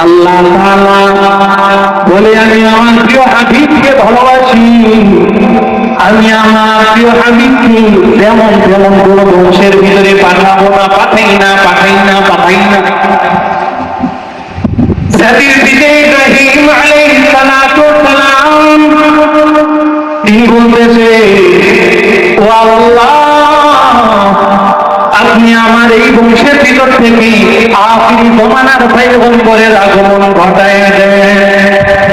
আল্লাহ তাআলা বলে আমি আমার প্রিয় হাবিবকে ভালোবাসি, আমি আমার প্রিয় হাবিবকে যেমন যেমন কোন বংশের ভিতরে পাঠাবো না, পাঠাই না। জাতির পিতা ইব্রাহিম আলাইহিস সালাম তিনি বলতেছে, ও আল্লাহ আপনি আমার এই বংশের ভিতর থেকে আখিরি জমানার পয়গম্বরের আগমন ঘটায় দেন।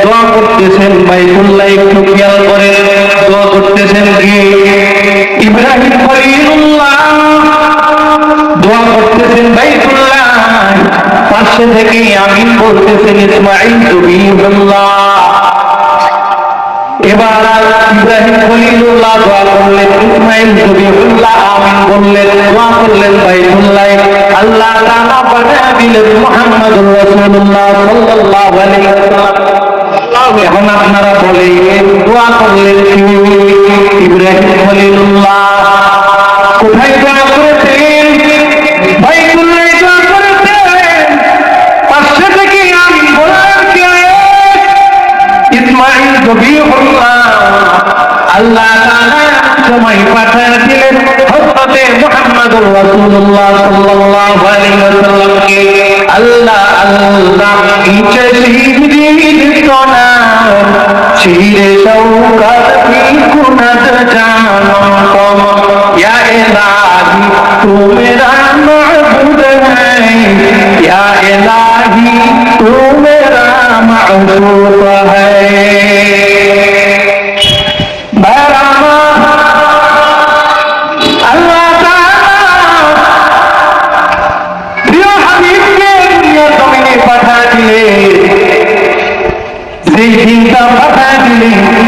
দোয়া করতেছেন বাইতুল্লাহ, একটু খেয়াল করে দোয়া করতেছেন কি ইব্রাহিম খলিলুল্লাহ দোয়া করতেছেন বাইতুল্লাহ, পাশে থেকে আমিন বলতেছেন ইসমাঈল জবিহুল্লাহ। এবার ইব্রাহিম খলিলুল্লাহ দোয়া করলেন, ইসমাঈল জবিহুল্লাহ আমিন বললেন, দোয়া করলেন বাইতুল্লাহ। আল্লাহ তাআলা পাঠিয়ে দিলেন মুহাম্মদুর রাসূলুল্লাহ সাল্লাল্লাহু আলাইহি ওয়াসাল্লাম। এখন আপনারা বলেন দোয়া করলেন ইব্রাহিম খলিলুল্লাহ কোথায় দোয়া করেছেন? বাইতুল্লাহ দোয়া করেছেন, পাশে থেকে আমিন বললেন ইসমাঈল জবিহুল্লাহ। আল্লাহ তাআলা সময় পাঠিয়ে দিলেন হযরতে মুহাম্মদুর রাসূলুল্লাহ সাল্লাল্লাহু আলাইহি ওয়াসাল্লামকে। আল্লাহ আল্লাহ ইচ্ছে শিরিত সোনা শিরে শৌকত কি কুনত জানো তুম ইয়া ইলাহি তু মেরা মাবুদ হ্যায়, ইয়া ইলাহি তু মেরা মাশূক হ্যায়।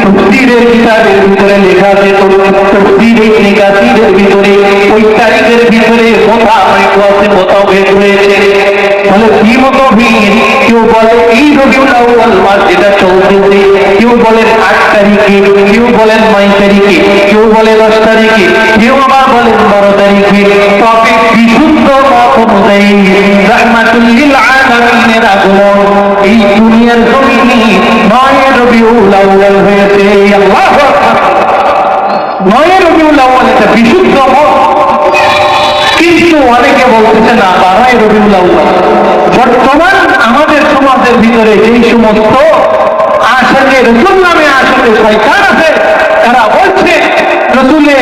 তফসিরের কিতাবের ভিতরে লেখা আছে, তফসিরে নিকাসিরের ভিতরে ওই তারিখের ভিতরে কোথাও আছে, কোথাও ভেদ হয়েছে। তাহলে কি মতো ভিড়? কেউ বলে এই রবিউল আউয়াল মাস যেটা চলতেছে, কেউ বলেন 8 তারিখে, কেউ বলেন 9 তারিখে, কেউ বলে 10 তারিখে, কেউ আবার বলেন 12 তারিখে। তবে বিশুদ্ধ মত অনুযায়ী রাহমাতুল লিল আলামিনের আগমন এই দুনিয়ার জমিনে 9 রবিউল আউয়াল হয়েছে। আল্লাহু আকবার, 9 রবিউল আউয়াল এটা বিশুদ্ধ মত। কিন্তু অনেকে বলতেছে না 12 রবিউল আউয়াল। বর্তমান আমাদের সমাজের ভিতরে যেই সমস্ত আশিকে রাসূল নামে আশিকে শয়তান আছে, তারা বলছে রাসূলের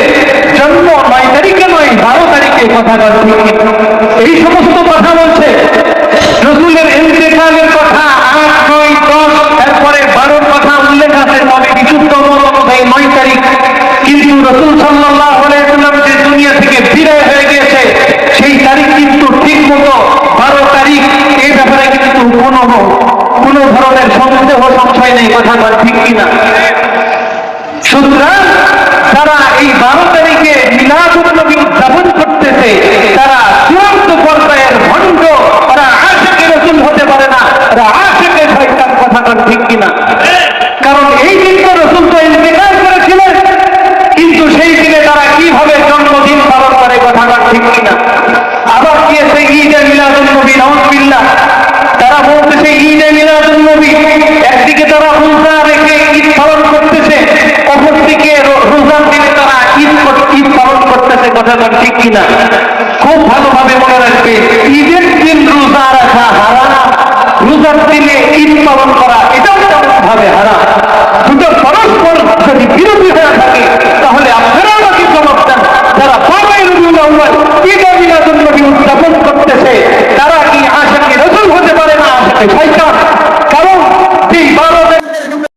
জন্ম 9 তারিখে নয় 12 তারিখে। কথা বলছে এই সমস্ত কথা বলছে। রাসূলের ইন্তেকালের কথা 8, 9, 10 এরপরে 12 কথা উল্লেখ আছে, তবে বিশুদ্ধ মত অনুযায়ী 9 তারিখ। কিন্তু রাসূল সাল্লাল্লাহু আলাইহি ওয়াসাল্লাম যে দুনিয়া থেকে বিদায় হয়ে গিয়েছে সেই তারিখ কিন্তু ঠিক মতো 12 তারিখ। এই ব্যাপারে কিন্তু কোনো ধরনের সন্দেহ সংশয় নেই। কথা ঠিক কিনা? সুতরাং যারা এই 12 তারিখে মিলাদুন নবী উদযাপন করতেছে তারা চূড়ান্ত পর্যায়ের ভণ্ড, তারা আশিকে রাসূল হতে পারে না, তারা আশিকে শয়তান। কথা ঠিক কিনা? কারণ এই দিন তো রাসূল তো ইন্তেকাল করেছিলেন, কিন্তু সেই দিনে তারা কিভাবে জন্মদিন পালন করে? কথা ঠিক কিনা? আবার গিয়েছে ঈদে মিলাদুন নবী, নাউযুবিল্লাহ। তারা বলতেছে ঈদে মিলাদুন নবী, একদিকে তারা রোজা রেখে ঈদ পালন করতেছে, অপরদিকে রোজার দিনে তারা ঈদ পালন করতেছে। কথা ঠিক কিনা? খুব ভালোভাবে মনে রাখবে, ঈদের দিন রোজা রাখা হারাম, রোজার দিনে ঈদ পালন করা এটাও তেমন ভাবে হারাম। দুটো পরস্পর যদি বিরোধী হয়ে থাকে তাহলে আপনারা আমাকে জবাব দেন। যারা 12 রবিউল আউয়াল ঈদে মিলাদুন নবী উদযাপন করতেছে তারা কি আশিকে রাসূল হতে পারে না, আশিকে